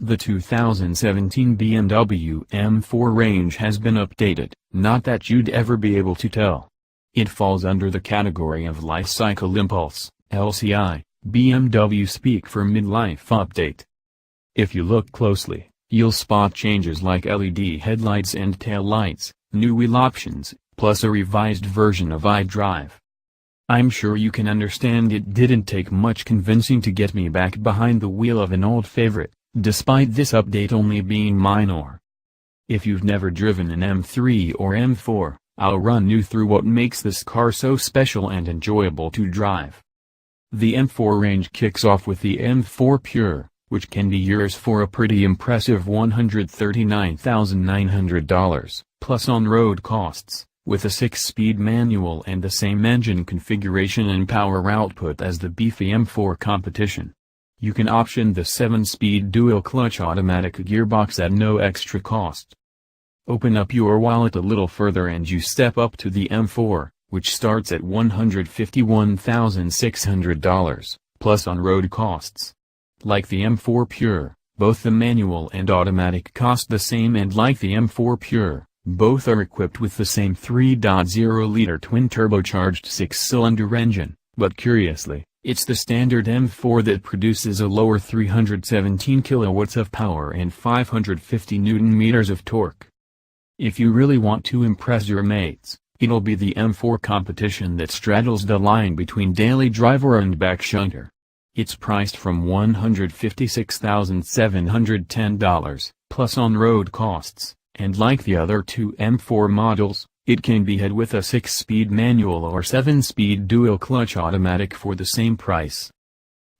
The 2017 BMW M4 range has been updated, not that you'd ever be able to tell. It falls under the category of Life Cycle Impulse, LCI, BMW speak for midlife update. If you look closely, you'll spot changes like LED headlights and tail lights, new wheel options, plus a revised version of iDrive. I'm sure you can understand it didn't take much convincing to get me back behind the wheel of an old favorite, despite this update only being minor. If you've never driven an M3 or M4, I'll run you through what makes this car so special and enjoyable to drive. The M4 range kicks off with the M4 Pure, which can be yours for a pretty impressive $139,900, plus on-road costs, with a 6-speed manual and the same engine configuration and power output as the beefy M4 competition. You can option the 7-speed dual-clutch automatic gearbox at no extra cost. Open up your wallet a little further and you step up to the M4, which starts at $151,600, plus on-road costs. Like the M4 Pure, both the manual and automatic cost the same, and like the M4 Pure, both are equipped with the same 3.0-liter twin-turbocharged 6-cylinder engine, but curiously, it's the standard M4 that produces a lower 317 kilowatts of power and 550 Nm of torque. If you really want to impress your mates, it'll be the M4 competition that straddles the line between daily driver and back shunter. It's priced from $156,710, plus on-road costs, and like the other two M4 models, it can be had with a 6-speed manual or 7-speed dual-clutch automatic for the same price.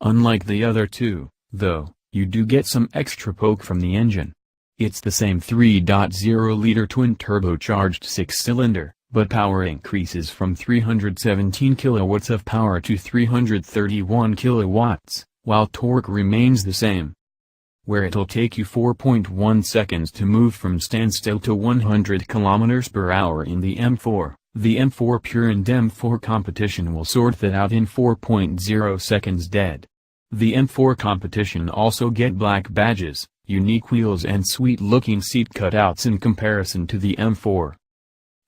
Unlike the other two, though, you do get some extra poke from the engine. It's the same 3.0-liter twin-turbocharged 6-cylinder, but power increases from 317 kilowatts of power to 331 kilowatts, while torque remains the same. Where it'll take you 4.1 seconds to move from standstill to 100 km/h in the M4, the M4 Pure and M4 competition will sort that out in 4.0 seconds dead. The M4 competition also get black badges, unique wheels and sweet-looking seat cutouts in comparison to the M4.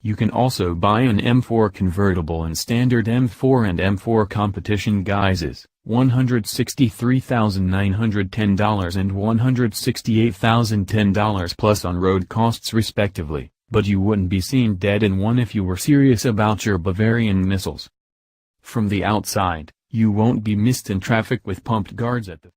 You can also buy an M4 convertible in standard M4 and M4 competition guises, $163,910 and $168,010 plus on-road costs respectively, but you wouldn't be seen dead in one if you were serious about your Bavarian missiles. From the outside, you won't be missed in traffic with pumped guards at the